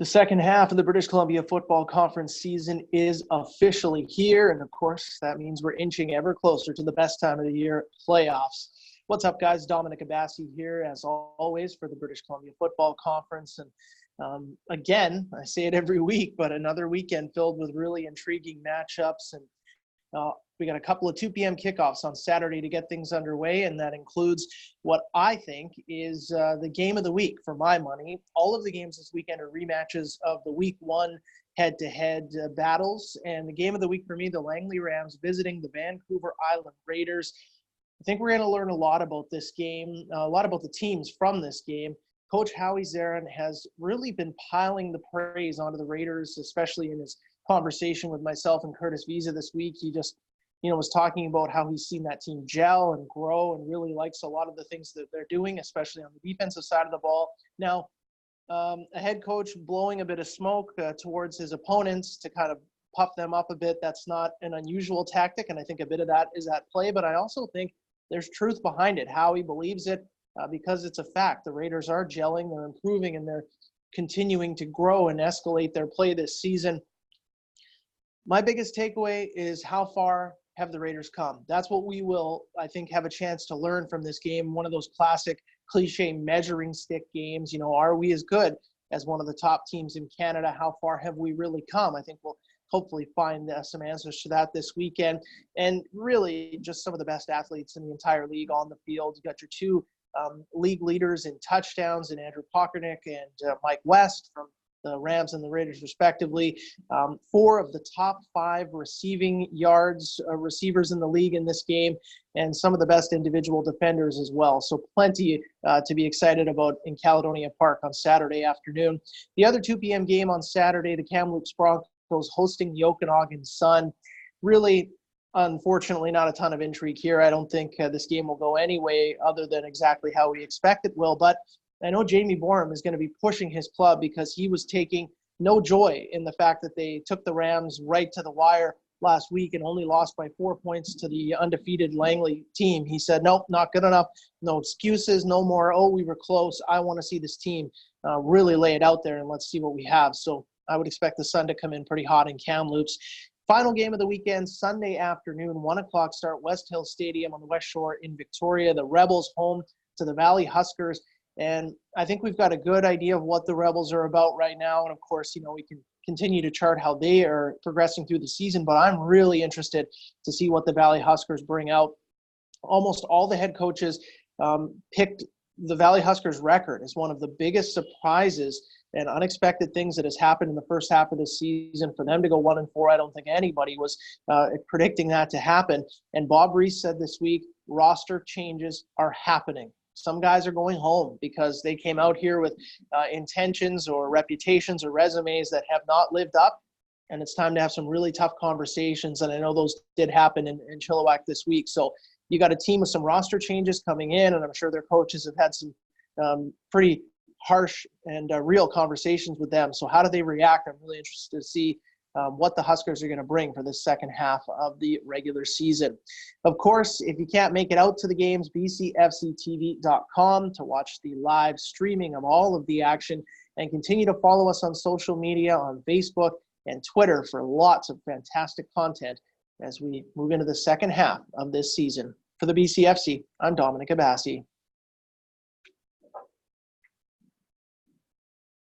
The second half of the British Columbia Football Conference season is officially here, and of course, that means we're inching ever closer to the best time of the year, playoffs. What's up, guys? DOMINIC Abassi here, as always, for the British Columbia Football Conference. And again, I say it every week, but another weekend filled with really intriguing matchups. And we got a couple of 2 p.m. kickoffs on Saturday to get things underway, and that includes what I think is the game of the week for my money. All of the games this weekend are rematches of the Week 1 head-to-head battles, and the game of the week for me, the Langley Rams visiting the Vancouver Island Raiders. I think we're going to learn a lot about this game, a lot about the teams from this game. Coach Howie Zarin has really been piling the praise onto the Raiders, especially in his conversation with myself and Curtis Visa this week. He just was talking about how he's seen that team gel and grow and really likes a lot of the things that they're doing, especially on the defensive side of the ball. Now, a head coach blowing a bit of smoke towards his opponents to kind of puff them up a bit, that's not an unusual tactic, and I think a bit of that is at play, but I also think there's truth behind it. Howie believes it because it's a fact. The Raiders are gelling, they're improving, and they're continuing to grow and escalate their play this season. My biggest takeaway is how far have the Raiders come? That's what we will, I think, have a chance to learn from this game. One of those classic cliche measuring stick games. Are we as good as one of the top teams in Canada? How far have we really come? I think we'll hopefully find some answers to that this weekend. And really just some of the best athletes in the entire league on the field. You got your two league leaders in touchdowns in Andrew Pockernick and Mike West from the Rams and the Raiders respectively. 4 of the top 5 receiving yards receivers in the league in this game, and some of the best individual defenders as well. So plenty to be excited about in Caledonia Park on Saturday afternoon. The other 2 p.m. game on Saturday, the Kamloops Broncos hosting the Okanagan Sun. Really, unfortunately, not a ton of intrigue here. I don't think this game will go any way other than exactly how we expect it will, but I know Jamie Borum is going to be pushing his club because he was taking no joy in the fact that they took the Rams right to the wire last week and only lost by 4 points to the undefeated Langley team. He said, nope, not good enough. No excuses, no more, oh, we were close. I want to see this team really lay it out there, and let's see what we have. So I would expect the Sun to come in pretty hot in Kamloops. Final game of the weekend, Sunday afternoon, 1 o'clock start, West Hill Stadium on the West Shore in Victoria. The Rebels home to the Valley Huskers. And I think we've got a good idea of what the Rebels are about right now. And, of course, we can continue to chart how they are progressing through the season. But I'm really interested to see what the Valley Huskers bring out. Almost all the head coaches picked the Valley Huskers record as one of the biggest surprises and unexpected things that has happened in the first half of the season. For them to go 1-4, I don't think anybody was predicting that to happen. And Bob Reese said this week, roster changes are happening. Some guys are going home because they came out here with intentions or reputations or resumes that have not lived up. And it's time to have some really tough conversations. And I know those did happen in Chilliwack this week. So you got a team with some roster changes coming in, and I'm sure their coaches have had some pretty harsh and real conversations with them. So how do they react? I'm really interested to see what the Huskers are going to bring for this second half of the regular season. Of course, if you can't make it out to the games, bcfctv.com to watch the live streaming of all of the action, and continue to follow us on social media on Facebook and Twitter for lots of fantastic content as we move into the second half of this season. For the BCFC, I'm DOMINIC Abassi.